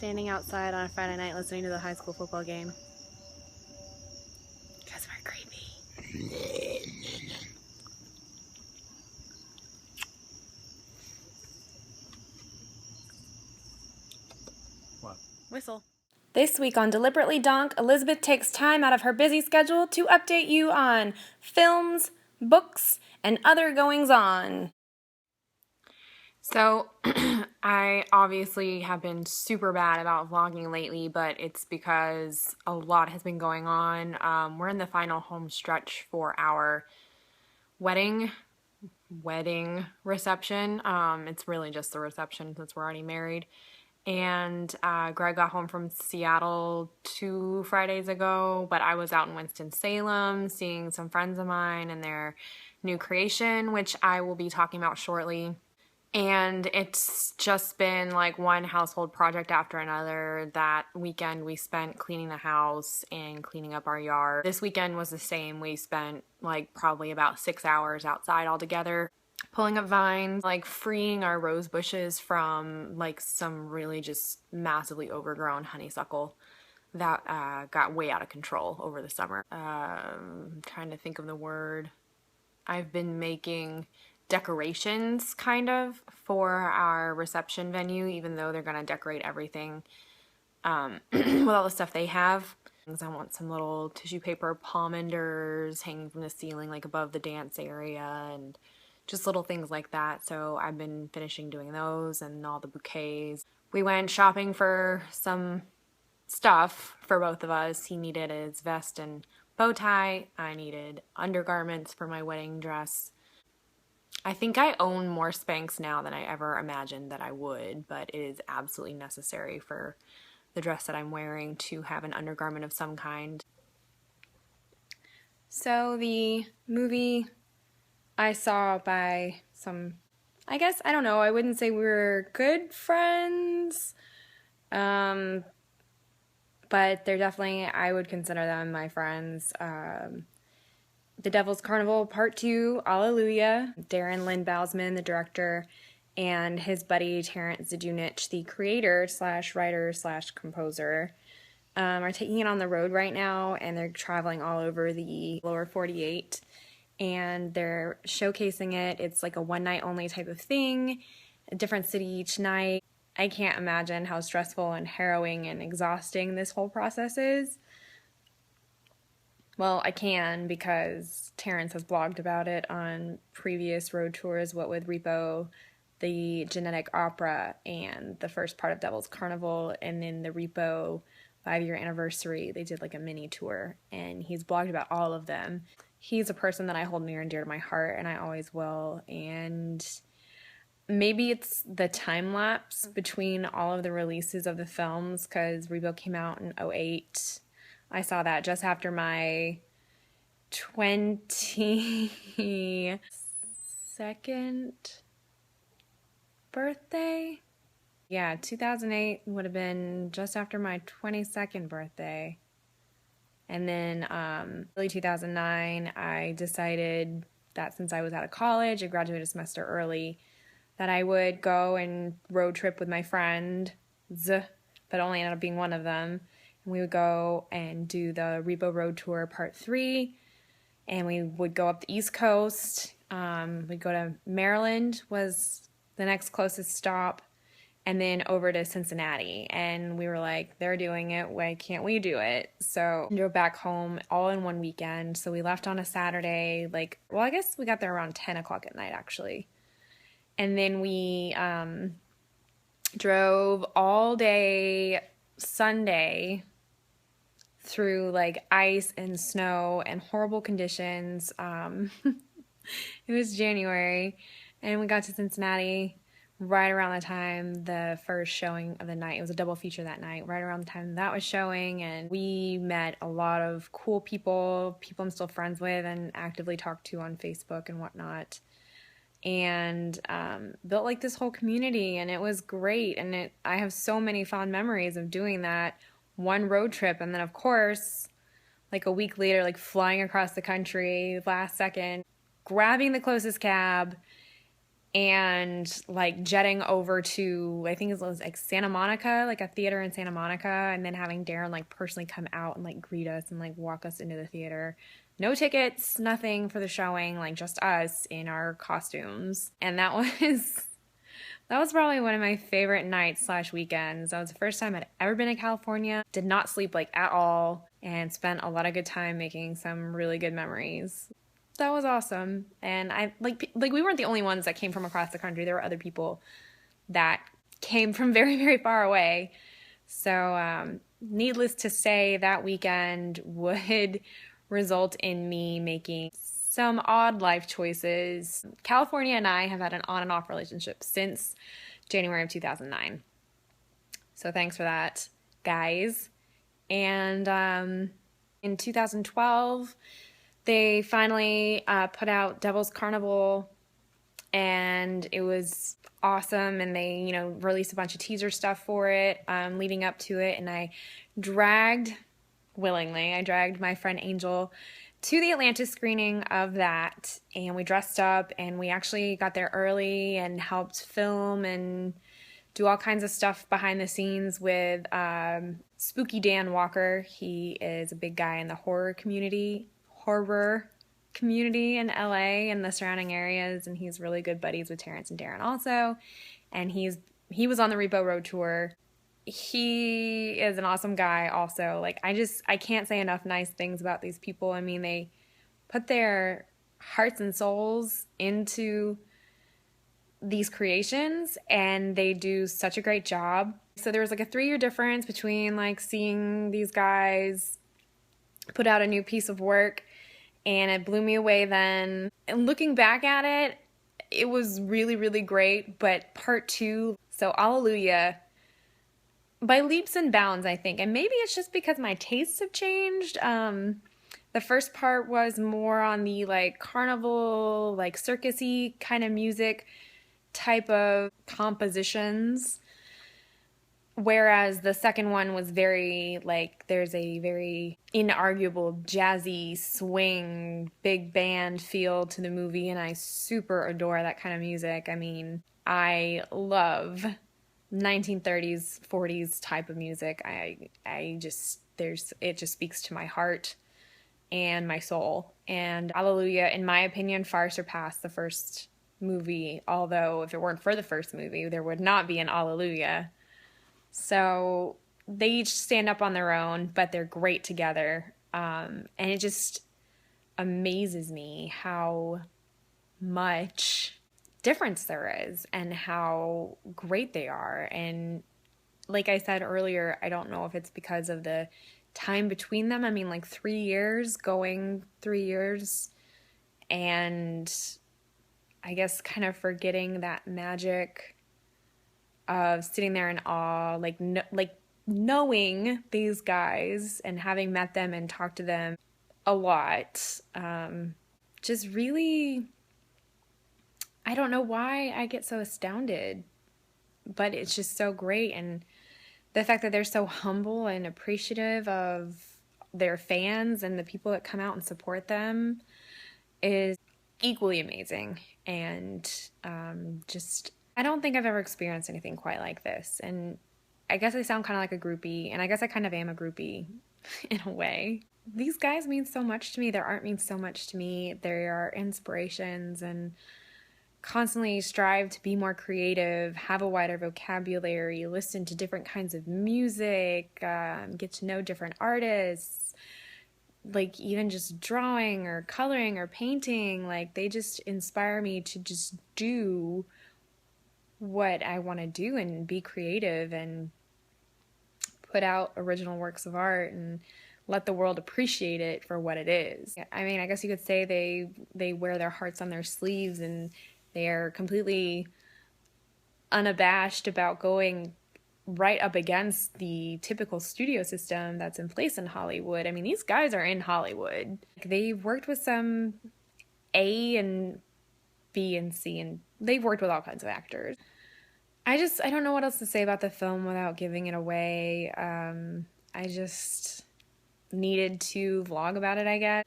standing outside on a Friday night listening to the high school football game. Because we're creepy. What? Whistle. This week on Deliberately Donk, Elizabeth takes time out of her busy schedule to update you on films, books, and other goings-on. So, I obviously have been super bad about vlogging lately, but it's because a lot has been going on. We're in the final home stretch for our wedding reception. It's really just the reception since we're already married. And Greg got home from Seattle 2 Fridays ago, but I was out in Winston-Salem seeing some friends of mine and their new creation, which I will be talking about shortly. And it's just been like one household project after another. That weekend we spent cleaning the house and cleaning up our yard. This weekend was the same. We spent like probably about 6 hours outside altogether, pulling up vines, like freeing our rose bushes from like some really just massively overgrown honeysuckle that got way out of control over the summer. I'm trying to think of the word. I've been making decorations kind of for our reception venue, even though they're gonna decorate everything with all the stuff they have. I want some little tissue paper pomanders hanging from the ceiling like above the dance area and just little things like that. So I've been finishing doing those and all the bouquets. We went shopping for some stuff for both of us. He needed his vest and bow tie. I needed undergarments for my wedding dress. I think I own more Spanx now than I ever imagined that I would, but it is absolutely necessary for the dress that I'm wearing to have an undergarment of some kind. So the movie I saw by some, I guess, I don't know, I wouldn't say we were good friends, but they're definitely, I would consider them my friends. The Devil's Carnival Part 2, Alleluia. Darren Lynn Bousman, the director, and his buddy Terrence Zdunich, the creator slash writer slash composer, are taking it on the road right now, and they're traveling all over the lower 48, and they're showcasing it. It's like a one night only type of thing, a different city each night. I can't imagine how stressful and harrowing and exhausting this whole process is. Well, I can because Terrence has blogged about it on previous road tours, what with Repo, the Genetic Opera, and the first part of Devil's Carnival, and then the Repo 5-year anniversary. They did like a mini tour, and he's blogged about all of them. He's a person that I hold near and dear to my heart, and I always will, and maybe it's the time lapse between all of the releases of the films, because Repo came out in 2008. I saw that just after my 22nd birthday. Yeah, 2008 would have been just after my 22nd birthday. And then early 2009, I decided that since I was out of college, I graduated a semester early, that I would go and road trip with my friends, but only ended up being one of them. And we would go and do the Repo Road Tour Part 3, and we would go up the East Coast. We'd go to Maryland was the next closest stop, and then over to Cincinnati. And we were like, they're doing it, why can't we do it? So we drove back home all in one weekend. So we left on a Saturday, I guess we got there around 10 o'clock at night, actually. And then we drove all day Sunday through like ice and snow and horrible conditions. It was January, and we got to Cincinnati right around the time the first showing of the night. It was a double feature that night, right around the time that was showing, and we met a lot of cool people I'm still friends with and actively talk to on Facebook and whatnot, and built like this whole community, and it was great. And I have so many fond memories of doing that one road trip, and then of course like a week later, like flying across the country last second, grabbing the closest cab and like jetting over to, I think it was like Santa Monica, like a theater in Santa Monica, and then having Darren like personally come out and like greet us and like walk us into the theater. No tickets, nothing for the showing, like just us in our costumes. And that was probably one of my favorite nights / weekends. That was the first time I'd ever been to California. Did not sleep like at all and spent a lot of good time making some really good memories. That was awesome. And I like we weren't the only ones that came from across the country. There were other people that came from very, very far away. So needless to say, that weekend would result in me making some odd life choices. California and I have had an on and off relationship since January of 2009. So thanks for that, guys. And in 2012, they finally put out Devil's Carnival, and it was awesome. And they, released a bunch of teaser stuff for it leading up to it. And I dragged my friend Angel to the Atlanta screening of that, and we dressed up, and we actually got there early and helped film and do all kinds of stuff behind the scenes with Spooky Dan Walker. He is a big guy in the horror community in LA and the surrounding areas, and he's really good buddies with Terrence and Darren also. And he was on the Repo Road tour. He is an awesome guy also. Like, I can't say enough nice things about these people. I mean, they put their hearts and souls into these creations, and they do such a great job. So there was like a 3-year difference between like seeing these guys put out a new piece of work, and it blew me away then. And looking back at it, it was really, really great. But part 2, so Alleluia, by leaps and bounds, I think. And maybe it's just because my tastes have changed. The first part was more on the like carnival, like circus-y kind of music type of compositions. Whereas the second one was very, like, there's a very inarguable jazzy swing, big band feel to the movie, and I super adore that kind of music. I mean, I love 1930s, 40s type of music. It just speaks to my heart and my soul. And Alleluia, in my opinion, far surpassed the first movie, although if it weren't for the first movie, there would not be an Alleluia. So they each stand up on their own, but they're great together. And it just amazes me how much difference there is and how great they are. And like I said earlier, I don't know if it's because of the time between them. I mean, like 3 years, and I guess kind of forgetting that magic of sitting there in awe, like knowing these guys and having met them and talked to them a lot. Just really, I don't know why I get so astounded, but it's just so great. And the fact that they're so humble and appreciative of their fans and the people that come out and support them is equally amazing. And I don't think I've ever experienced anything quite like this. And I guess I sound kind of like a groupie, and I guess I kind of am a groupie in a way. These guys mean so much to me. Their art means so much to me. They are inspirations, and constantly strive to be more creative, have a wider vocabulary, listen to different kinds of music, get to know different artists, like even just drawing or coloring or painting. Like, they just inspire me to just do what I want to do and be creative and put out original works of art and let the world appreciate it for what it is. I mean, I guess you could say they wear their hearts on their sleeves, and they are completely unabashed about going right up against the typical studio system that's in place in Hollywood. I mean, these guys are in Hollywood. They've worked with some A and B and C, and they've worked with all kinds of actors. I don't know what else to say about the film without giving it away. I just needed to vlog about it, I guess.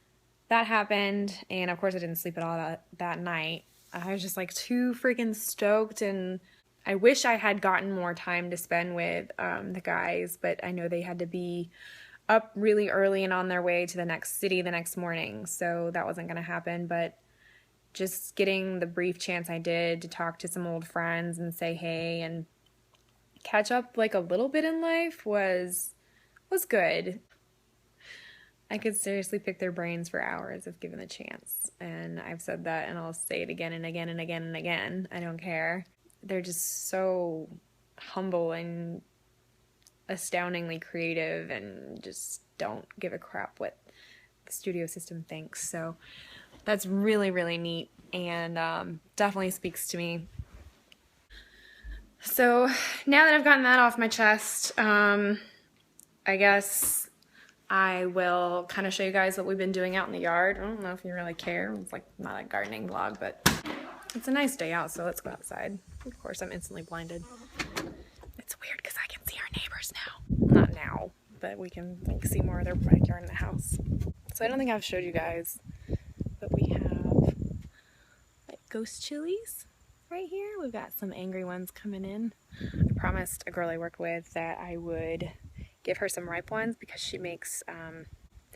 That happened, and of course I didn't sleep at all that night. I was just like too freaking stoked, and I wish I had gotten more time to spend with the guys, but I know they had to be up really early and on their way to the next city the next morning, so that wasn't going to happen. But just getting the brief chance I did to talk to some old friends and say hey and catch up like a little bit in life was good. I could seriously pick their brains for hours if given the chance. And I've said that, and I'll say it again and again and again and again. I don't care. They're just so humble and astoundingly creative and just don't give a crap what the studio system thinks. So that's really, really neat, and definitely speaks to me. So now that I've gotten that off my chest, I guess I will kind of show you guys what we've been doing out in the yard. I don't know if you really care. It's like not a gardening vlog, but it's a nice day out, so let's go outside. Of course, I'm instantly blinded. It's weird because I can see our neighbors now. Not now, but we can like see more of their backyard in the house. So I don't think I've showed you guys, but we have like ghost chilies right here. We've got some angry ones coming in. I promised a girl I work with that I would give her some ripe ones because she makes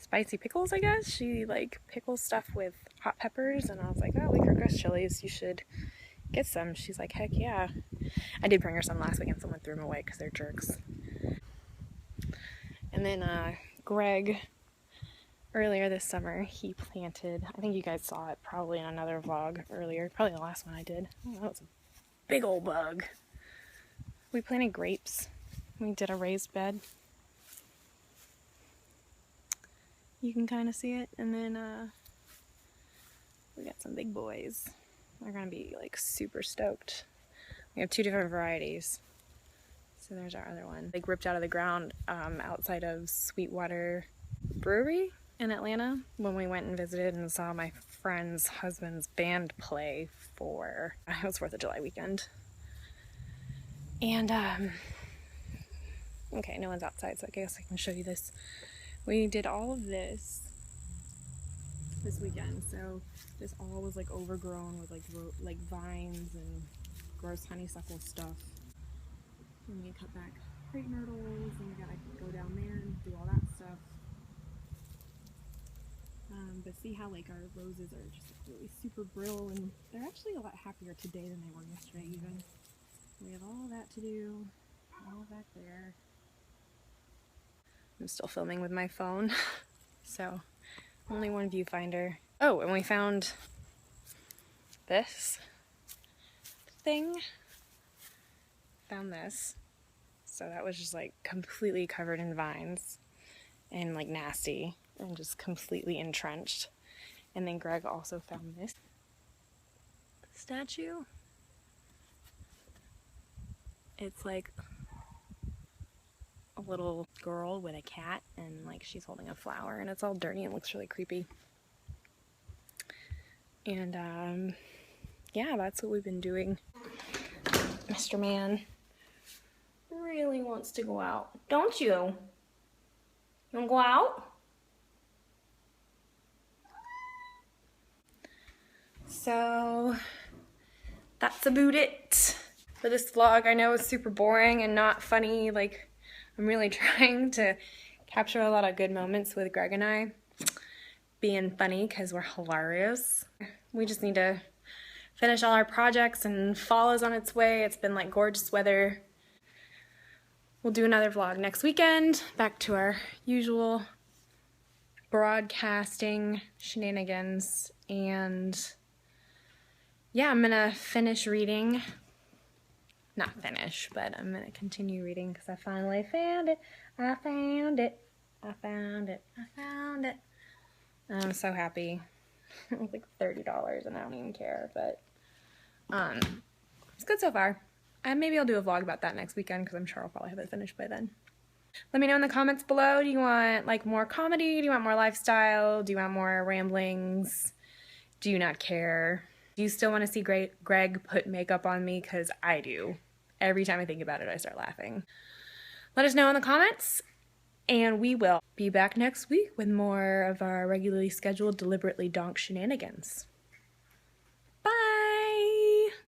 spicy pickles, I guess. She like pickles stuff with hot peppers, and I was like, oh, we cook ghost chilies, you should get some. She's like, heck yeah. I did bring her some last week and someone threw them away because they're jerks. And then Greg, earlier this summer, he planted, I think you guys saw it probably in another vlog earlier, probably the last one I did. Oh, that was a big old bug. We planted grapes. We did a raised bed. You can kind of see it. And then we got some big boys. They're gonna be like super stoked. We have 2 different varieties. So there's our other one. They ripped out of the ground outside of Sweetwater Brewery in Atlanta when we went and visited and saw my friend's husband's band play for, it was 4th of July weekend. And, okay, no one's outside, so I guess I can show you this. We did all of this weekend, so this all was like overgrown with like vines and gross honeysuckle stuff. And we cut back crepe myrtles, and we gotta go down there and do all that stuff. But see how like our roses are just like really super brittle, and they're actually a lot happier today than they were yesterday even. We have all that to do, all back there. I'm still filming with my phone, so only one viewfinder. Oh, and we found this thing. Found this. So that was just like completely covered in vines and like nasty and just completely entrenched. And then Greg also found this statue. It's like a little girl with a cat, and like she's holding a flower, and it's all dirty and looks really creepy. And yeah, that's what we've been doing. Mr. Man really wants to go out, don't you? You wanna go out? So that's about it for this vlog. I know it's super boring and not funny. Like, I'm really trying to capture a lot of good moments with Greg and I being funny because we're hilarious. We just need to finish all our projects, and fall is on its way. It's been like gorgeous weather. We'll do another vlog next weekend, back to our usual broadcasting shenanigans. And yeah, I'm gonna finish reading. Not finish, but I'm gonna continue reading because I finally found it. I found it. I found it. I found it. I'm so happy. It was like $30 and I don't even care, but it's good so far. And maybe I'll do a vlog about that next weekend because I'm sure I'll probably have it finished by then. Let me know in the comments below. Do you want like more comedy? Do you want more lifestyle? Do you want more ramblings? Do you not care? Do you still want to see Greg put makeup on me? Because I do. Every time I think about it, I start laughing. Let us know in the comments, and we will be back next week with more of our regularly scheduled Deliberately Donk shenanigans.